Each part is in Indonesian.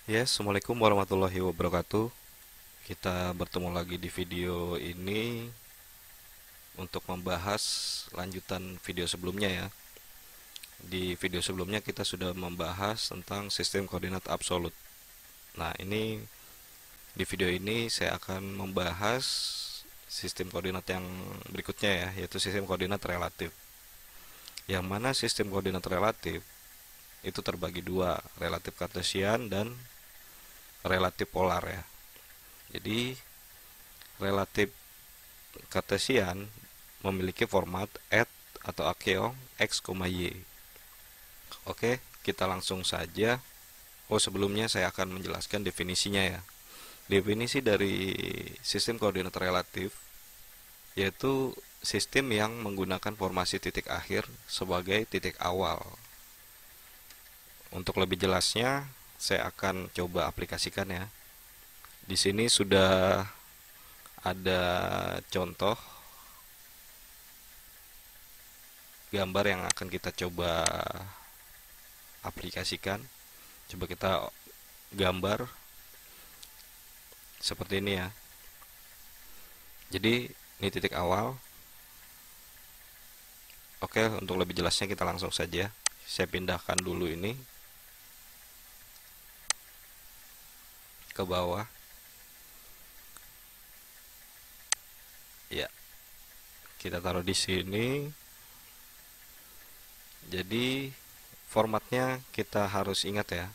Ya, Assalamualaikum warahmatullahi wabarakatuh. Kita bertemu lagi di video ini untuk membahas lanjutan video sebelumnya ya. Di video sebelumnya kita sudah membahas tentang sistem koordinat absolut. Nah, di video ini saya akan membahas sistem koordinat yang berikutnya ya, yaitu sistem koordinat relatif. Yang mana sistem koordinat relatif itu terbagi dua, relatif kartesian dan relatif polar ya. Jadi, relatif kartesian memiliki format at atau akeong x, y. Oke, kita langsung saja. Oh, sebelumnya saya akan menjelaskan definisinya ya. Definisi dari sistem koordinat relatif yaitu sistem yang menggunakan formasi titik akhir sebagai titik awal. Untuk lebih jelasnya, saya akan coba aplikasikan ya. Di sini sudah ada contoh gambar yang akan kita coba aplikasikan. Coba kita gambar seperti ini ya. Jadi ini titik awal. Oke, untuk lebih jelasnya kita langsung saja. Saya pindahkan dulu ini ke bawah. Ya, kita taruh di sini. Jadi formatnya kita harus ingat ya.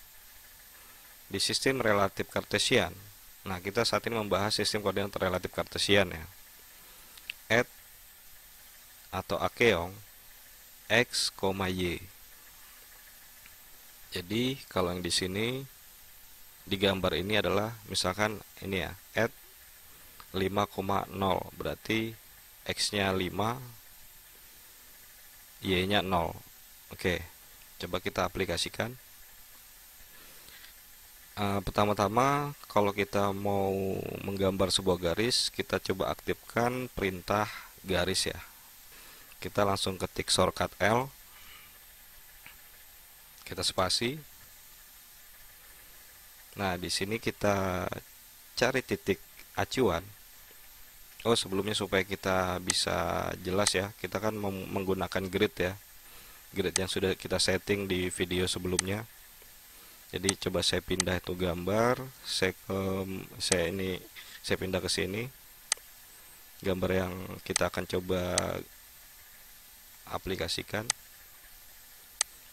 Di sistem relatif kartesian. Nah, kita saat ini membahas sistem koordinat relatif kartesian ya. At atau akeong x, y. Jadi kalau yang di sini di gambar ini adalah misalkan ini ya, at 5,0 berarti x-nya 5, y-nya 0. Oke, coba kita aplikasikan. Pertama-tama kalau kita mau menggambar sebuah garis, kita coba aktifkan perintah garis ya. Kita langsung ketik shortcut L, kita spasi. Nah, di sini kita cari titik acuan. Oh, sebelumnya supaya kita bisa jelas ya, kita kan menggunakan grid ya. Grid yang sudah kita setting di video sebelumnya. Jadi coba saya pindah itu gambar, saya pindah ke sini. Gambar yang kita akan coba aplikasikan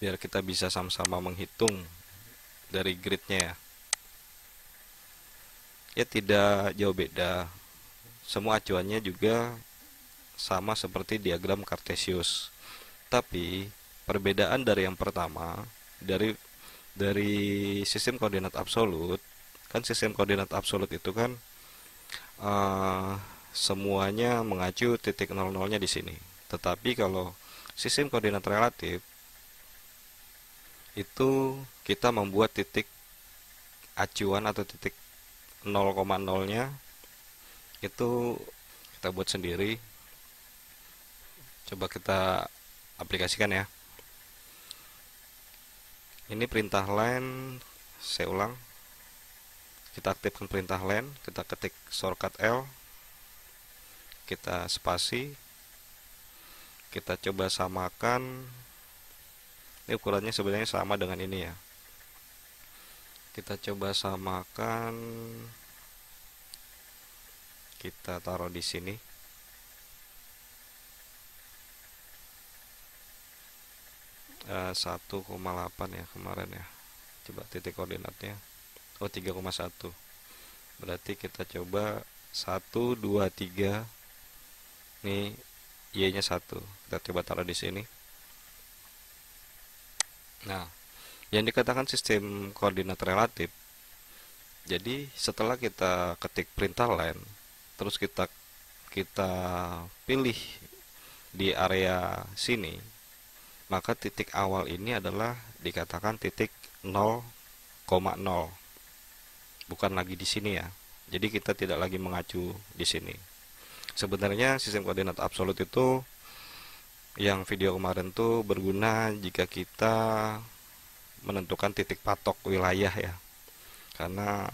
biar kita bisa sama-sama menghitung dari gridnya ya. Ya tidak jauh beda. Semua acuannya juga sama seperti diagram Cartesius. Tapi perbedaan dari yang pertama, dari sistem koordinat absolut, kan sistem koordinat absolut itu kan eh, semuanya mengacu titik 00-nya di sini. Tetapi kalau sistem koordinat relatif itu kita membuat titik acuan atau titik 0,0-nya itu kita buat sendiri. Coba kita aplikasikan ya. Ini perintah len, saya ulang. Kita aktifkan perintah len, kita ketik shortcut L, kita spasi, kita coba samakan. Ini ukurannya sebenarnya sama dengan ini ya. Kita coba samakan, kita taruh di sini. 1,8 ya kemarin ya. Coba titik koordinatnya. Oh, 3,1. Berarti kita coba 1, 2, 3. Nih y-nya 1. Kita coba taruh di sini. Nah, yang dikatakan sistem koordinat relatif. Jadi setelah kita ketik perintah len, terus kita pilih di area sini, maka titik awal ini adalah dikatakan titik 0,0, bukan lagi di sini ya. Jadi kita tidak lagi mengacu di sini. Sebenarnya sistem koordinat absolut itu yang video kemarin tuh berguna jika kita menentukan titik patok wilayah ya. karena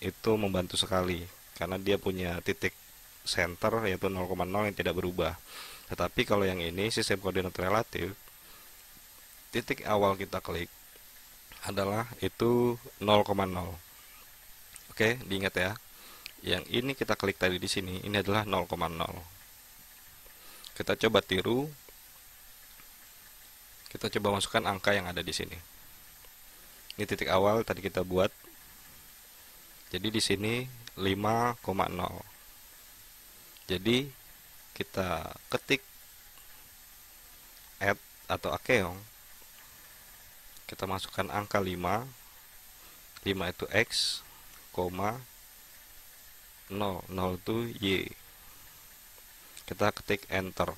itu membantu sekali, karena dia punya titik center yaitu 0,0 yang tidak berubah. Tetapi kalau yang ini sistem koordinat relatif, titik awal kita klik adalah itu 0,0. Oke, diingat ya. Yang ini kita klik tadi di sini, ini adalah 0,0. Kita coba tiru. Kita coba masukkan angka yang ada di sini. Ini titik awal tadi kita buat. Jadi di sini 5,0. Jadi kita ketik add atau akeong. Kita masukkan angka 5. 5 itu X, 0, 0 itu Y. Kita ketik enter.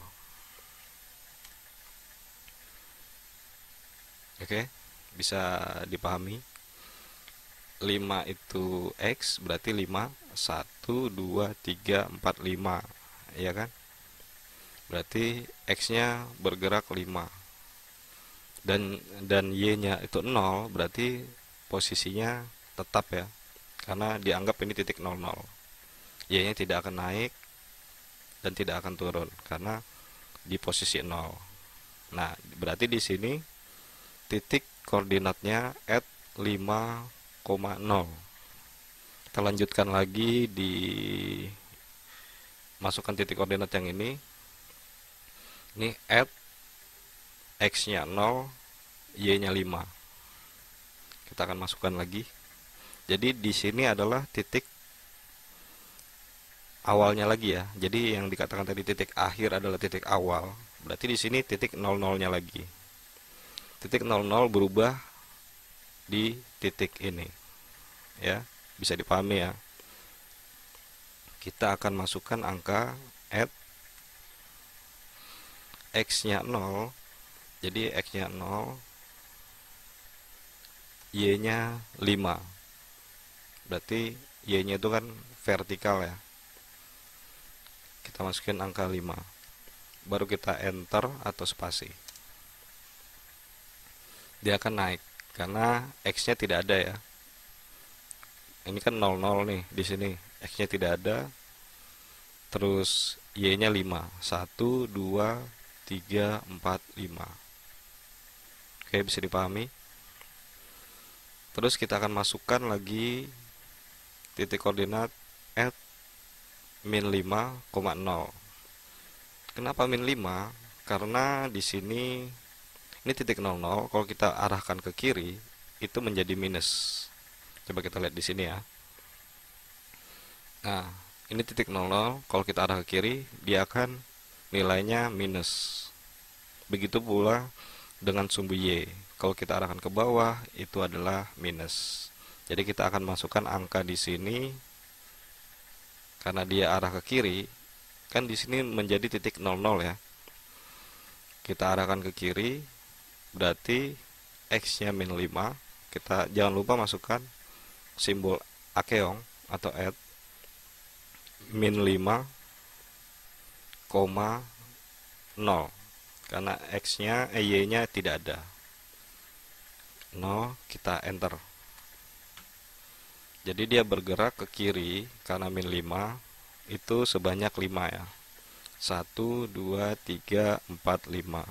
Oke, bisa dipahami. 5 itu X berarti 5, 1, 2, 3, 4, 5, ya kan? Berarti X nya bergerak 5. Dan Y nya itu 0, berarti posisinya tetap ya, karena dianggap ini titik 00. Y nya tidak akan naik dan tidak akan turun karena di posisi 0. Nah, berarti di sini titik koordinatnya at 5,0. Kita lanjutkan lagi di masukkan titik koordinat yang ini. Ini at X nya 0, Y nya 5. Kita akan masukkan lagi. Jadi di sini adalah titik awalnya lagi ya. Jadi yang dikatakan tadi titik akhir adalah titik awal. Berarti di sini titik 00-nya lagi. Titik 00 berubah di titik ini. Ya, bisa dipahami ya. Kita akan masukkan angka at X-nya 0. Jadi X-nya 0, Y-nya 5. Berarti Y-nya itu kan vertikal ya. Kita masukin angka 5. Baru kita enter atau spasi. Dia akan naik karena X-nya tidak ada ya. Ini kan 00 nih di sini. X-nya tidak ada. Terus Y-nya 5. 1, 2, 3, 4, 5. Oke, bisa dipahami. Terus kita akan masukkan lagi titik koordinat at min 5,0. Kenapa min 5? Karena di sini ini titik 00, kalau kita arahkan ke kiri itu menjadi minus. Coba kita lihat di sini ya. Nah, ini titik 00, kalau kita arah ke kiri dia akan nilainya minus. Begitu pula dengan sumbu Y. Kalau kita arahkan ke bawah itu adalah minus. Jadi kita akan masukkan angka di sini karena dia arah ke kiri, kan di sini menjadi titik 00 ya. Kita arahkan ke kiri, berarti X-nya min 5. Kita jangan lupa masukkan simbol akeong atau add min 5, 0 karena X-nya Y-nya tidak ada. 0, kita enter. Jadi dia bergerak ke kiri karena min 5 itu sebanyak 5 ya. 1, 2, 3, 4, 5.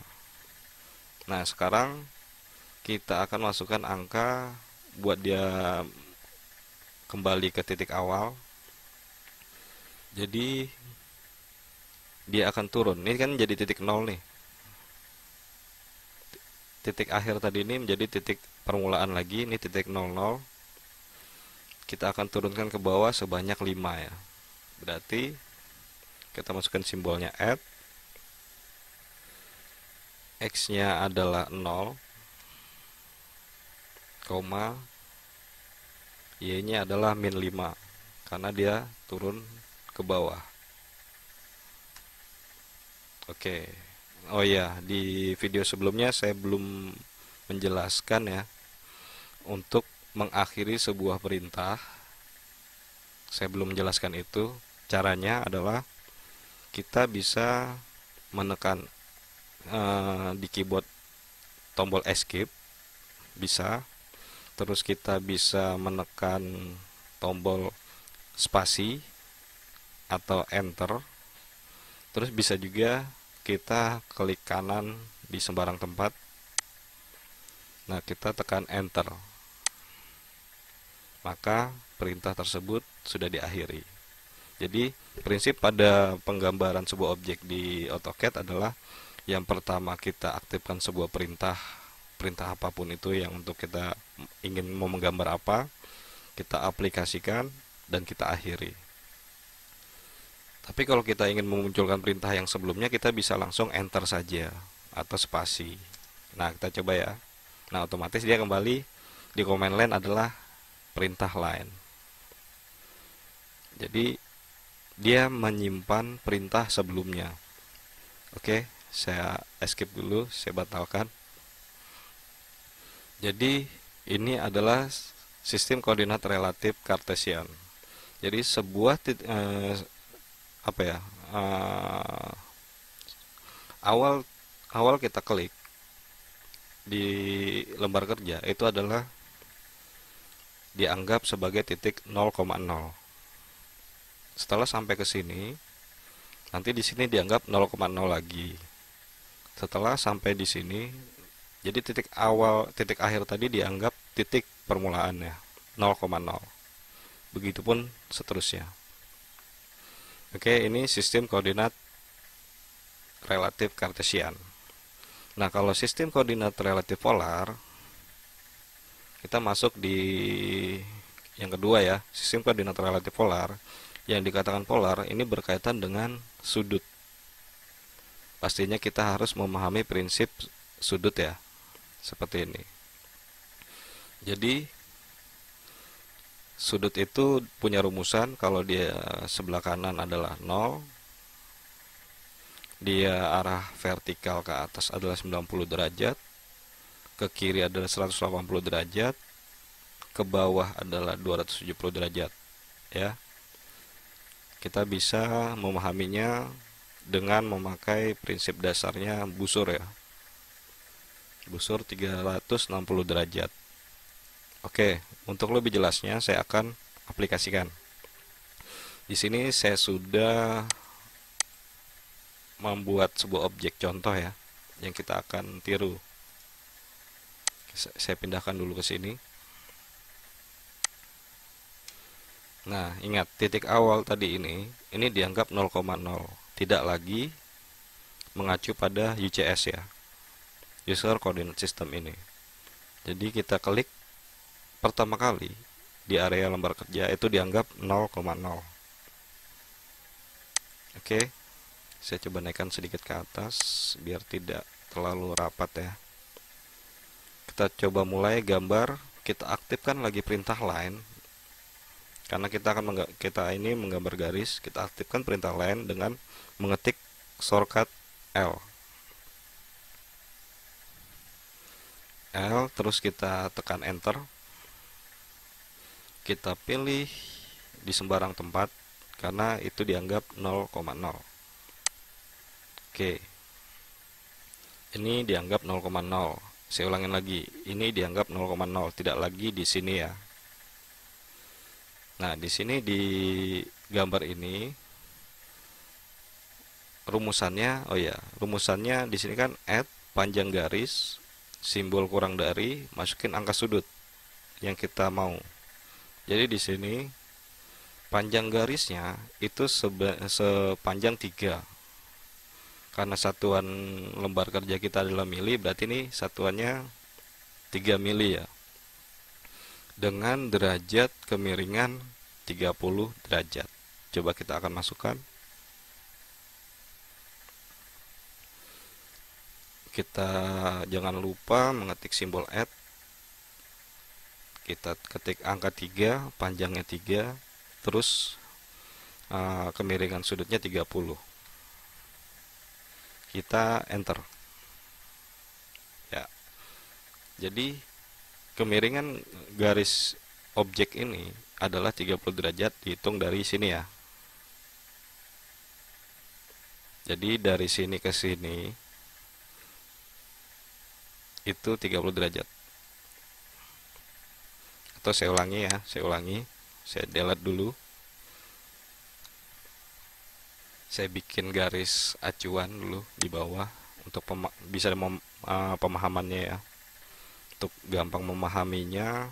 Nah, sekarang kita akan masukkan angka buat dia kembali ke titik awal. Jadi dia akan turun. Ini kan jadi titik 0 nih. Titik akhir tadi ini menjadi titik permulaan lagi. Ini titik 00. Kita akan turunkan ke bawah sebanyak 5 ya. Berarti kita masukkan simbolnya add. X-nya adalah 0, Y-nya adalah min 5 karena dia turun ke bawah. Oke. Oh ya, di video sebelumnya saya belum menjelaskan ya. Untuk mengakhiri sebuah perintah, saya belum menjelaskan itu. Caranya adalah kita bisa menekan di keyboard tombol escape, bisa. terus kita bisa menekan tombol spasi atau enter, terus bisa juga kita klik kanan di sembarang tempat. Nah, kita tekan enter, maka perintah tersebut sudah diakhiri. Jadi prinsip pada penggambaran sebuah objek di AutoCAD adalah yang pertama kita aktifkan sebuah perintah apapun itu yang untuk kita ingin mau menggambar apa, kita aplikasikan dan kita akhiri. Tapi kalau kita ingin memunculkan perintah yang sebelumnya, kita bisa langsung enter saja atau spasi. Nah, kita coba ya. Nah, otomatis dia kembali di command line adalah perintah line. Jadi dia menyimpan perintah sebelumnya. Oke, saya escape dulu, saya batalkan. Jadi ini adalah sistem koordinat relatif Cartesian. Jadi sebuah awal kita klik di lembar kerja itu adalah dianggap sebagai titik 0,0. Setelah sampai ke sini, nanti di sini dianggap 0,0 lagi. Setelah sampai di sini, jadi titik akhir tadi dianggap titik permulaannya 0,0. Begitupun seterusnya. Oke, ini sistem koordinat relatif Cartesian. Nah, kalau sistem koordinat relatif polar, kita masuk di yang kedua ya, sistem koordinat relatif polar. Yang dikatakan polar ini berkaitan dengan sudut. Pastinya kita harus memahami prinsip sudut ya, seperti ini. Jadi sudut itu punya rumusan. Kalau dia sebelah kanan adalah 0, dia arah vertikal ke atas adalah 90 derajat, ke kiri adalah 180 derajat, ke bawah adalah 270 derajat ya. Kita bisa memahaminya dengan memakai prinsip dasarnya busur ya. Busur 360 derajat. Oke, untuk lebih jelasnya saya akan aplikasikan. Di sini saya sudah membuat sebuah objek contoh ya, yang kita akan tiru. Saya pindahkan dulu ke sini. Nah, ingat titik awal tadi ini dianggap 0,0, tidak lagi mengacu pada UCS ya, User Coordinate System ini. Jadi kita klik pertama kali di area lembar kerja itu dianggap 0,0. Oke, saya coba naikkan sedikit ke atas biar tidak terlalu rapat ya. Kita coba mulai gambar, kita aktifkan lagi perintah line. Karena kita ini menggambar garis, kita aktifkan perintah line dengan mengetik shortcut L. Terus kita tekan enter. Kita pilih di sembarang tempat karena itu dianggap 0,0. Oke. Ini dianggap 0,0. Saya ulangin lagi. Ini dianggap 0,0, tidak lagi di sini ya. Nah, di sini di gambar ini rumusannya, rumusannya di sini kan add panjang garis, simbol kurang dari, masukin angka sudut yang kita mau. Jadi di sini panjang garisnya itu sepanjang 3. Karena satuan lembar kerja kita adalah mili, berarti ini satuannya 3 mili ya. Dengan derajat kemiringan 30 derajat. Coba kita akan masukkan. Kita jangan lupa mengetik simbol add. Kita ketik angka 3, panjangnya 3, terus kemiringan sudutnya 30. Kita enter. Ya. Jadi kemiringan garis objek ini adalah 30 derajat dihitung dari sini ya. Jadi dari sini ke sini itu 30 derajat. atau saya ulangi ya, saya delete dulu. Saya bikin garis acuan dulu di bawah untuk bisa pemahamannya ya. Untuk gampang memahaminya,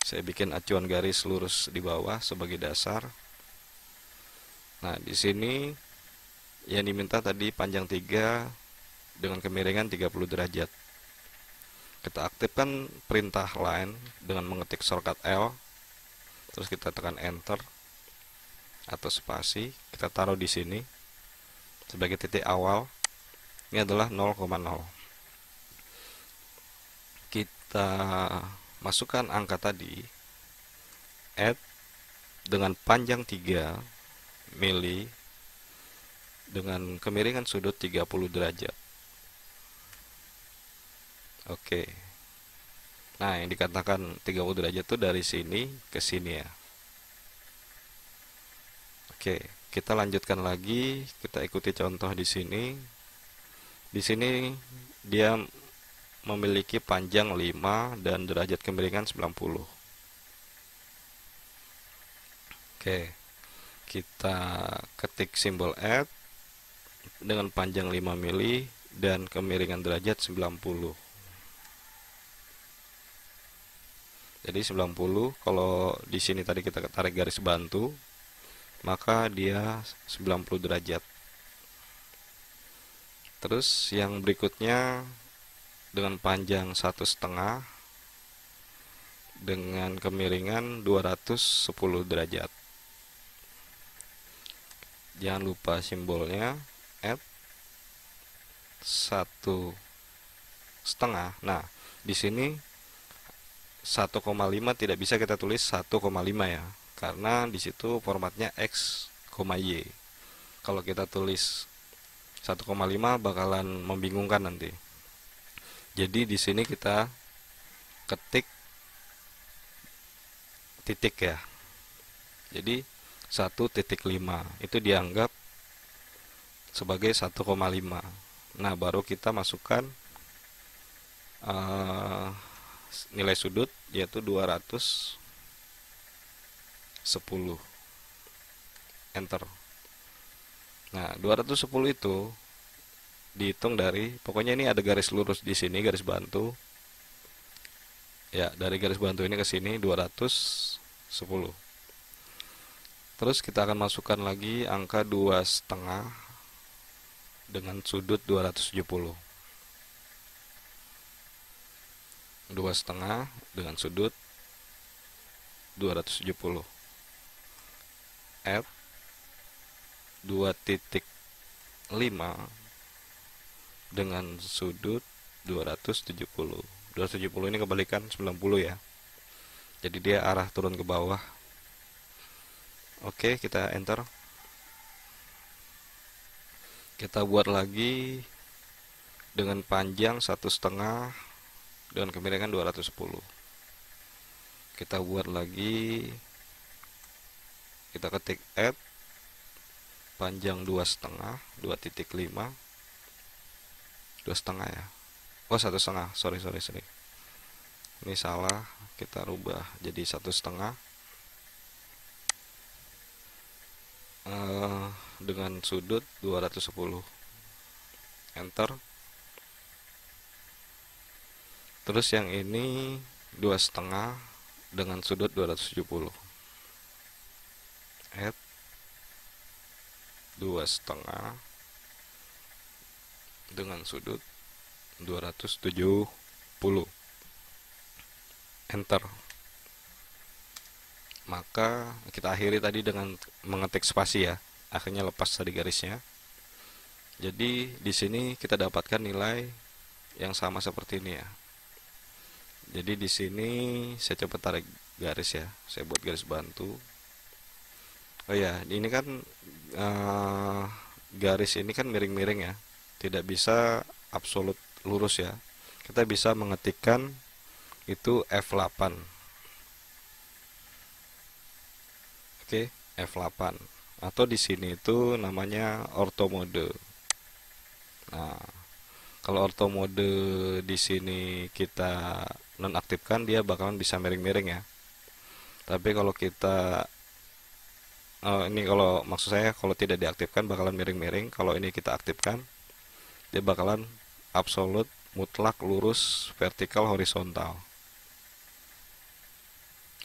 saya bikin acuan garis lurus di bawah sebagai dasar. Nah, di sini yang diminta tadi panjang 3 dengan kemiringan 30 derajat. Kita aktifkan perintah line dengan mengetik shortcut L, terus kita tekan enter atau spasi, kita taruh di sini sebagai titik awal. Ini adalah 0,0. Kita masukkan angka tadi, add dengan panjang 3 mili dengan kemiringan sudut 30 derajat. Oke. Nah, yang dikatakan 30 derajat itu dari sini ke sini ya. Oke, kita lanjutkan lagi, kita ikuti contoh di sini. Di sini dia memiliki panjang 5 dan derajat kemiringan 90. Oke, kita ketik simbol add dengan panjang 5 mili dan kemiringan derajat 90. Jadi 90, kalau di sini tadi kita tarik garis bantu, maka dia 90 derajat. Terus yang berikutnya dengan panjang 1,5 dengan kemiringan 210 derajat. Jangan lupa simbolnya add 1,5. Nah, di sini 1,5 tidak bisa kita tulis 1,5 ya, karena di situ formatnya X, Y. Kalau kita tulis 1,5 bakalan membingungkan nanti. Jadi di sini kita ketik titik ya. Jadi 1,5 itu dianggap sebagai 1,5. Nah, baru kita masukkan nilai sudut, yaitu 210. Enter. Nah, 210 itu dihitung dari, pokoknya ini ada garis lurus di sini, garis bantu. Ya, dari garis bantu ini ke sini 210. Terus kita akan masukkan lagi angka 2,5 dengan sudut 270. 2,5 dengan sudut 270. Add 2,5 dengan sudut 270. 270 ini kebalikan 90 ya. Jadi dia arah turun ke bawah. Oke, kita enter. Kita buat lagi dengan panjang 1,5 dengan kemiringan 210. Kita buat lagi, kita ketik add panjang 2,5, 2,5, 2,5 ya. Oh, 1,5. Sorry. Ini salah, kita rubah jadi 1,5 dengan sudut 210. Enter. Terus yang ini 2,5 dengan sudut 270. Add 2,5 dengan sudut 270. Enter. Maka kita akhiri tadi dengan mengetik spasi ya. Akhirnya lepas tadi garisnya. Jadi di sini kita dapatkan nilai yang sama seperti ini ya. Jadi di sini saya coba tarik garis ya. Saya buat garis bantu. Oh ya, ini kan garis ini kan miring-miring ya. Tidak bisa absolut lurus ya. Kita bisa mengetikkan itu F8. Oke, F8. Atau di sini itu namanya ortho mode. Nah, kalau ortho mode di sini kita nonaktifkan, dia bakalan bisa miring-miring ya. Tapi kalau kita ini kalau maksud saya kalau tidak diaktifkan bakalan miring-miring. Kalau ini kita aktifkan, dia bakalan absolut, mutlak, lurus, vertikal, horizontal.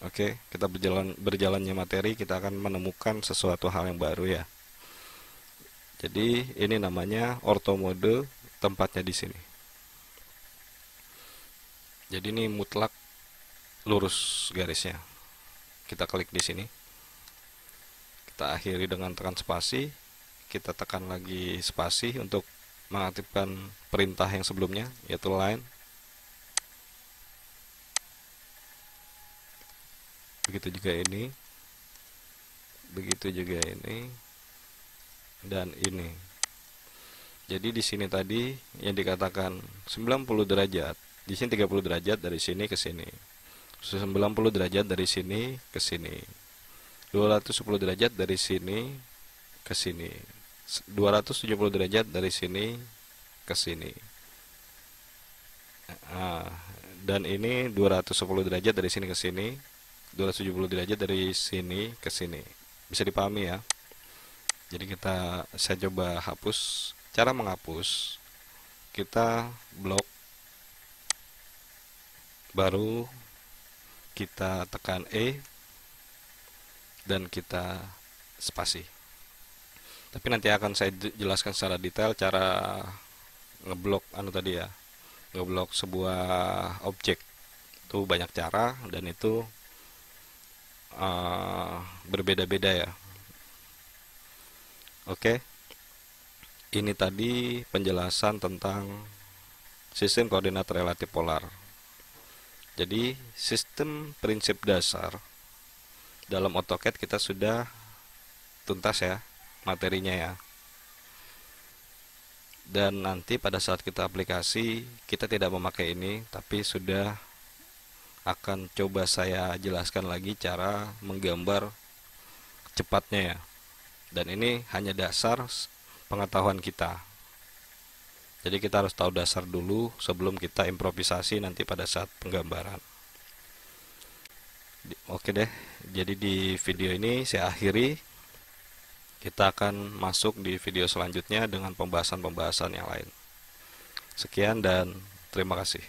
Oke, kita berjalannya materi, kita akan menemukan sesuatu hal yang baru ya. Jadi ini namanya ortho mode, tempatnya di sini. Jadi ini mutlak lurus garisnya. Kita klik di sini. Kita akhiri dengan tekan spasi. Kita tekan lagi spasi untuk mengaktifkan perintah yang sebelumnya, yaitu line. Begitu juga ini. Begitu juga ini. Dan ini. Jadi di sini tadi yang dikatakan 90 derajat, di sini 30 derajat dari sini ke sini. 90 derajat dari sini ke sini. 210 derajat dari sini ke sini. 270 derajat dari sini ke sini. Dan ini 210 derajat dari sini ke sini. 270 derajat dari sini ke sini. Bisa dipahami ya. Jadi saya coba hapus. Cara menghapus, kita blok, baru kita tekan E dan kita spasi. Tapi nanti akan saya jelaskan secara detail cara ngeblok tadi ya. Ngeblok sebuah objek. Itu banyak cara dan itu berbeda-beda ya. Oke. Ini tadi penjelasan tentang sistem koordinat relatif polar. Jadi sistem prinsip dasar dalam AutoCAD kita sudah tuntas ya materinya ya. Dan nanti pada saat kita aplikasi kita tidak memakai ini, tapi sudah akan coba saya jelaskan lagi cara menggambar cepatnya ya. Dan ini hanya dasar pengetahuan kita. Jadi kita harus tahu dasar dulu sebelum kita improvisasi nanti pada saat penggambaran. Oke deh, jadi di video ini saya akhiri. Kita akan masuk di video selanjutnya dengan pembahasan-pembahasan yang lain. Sekian dan terima kasih.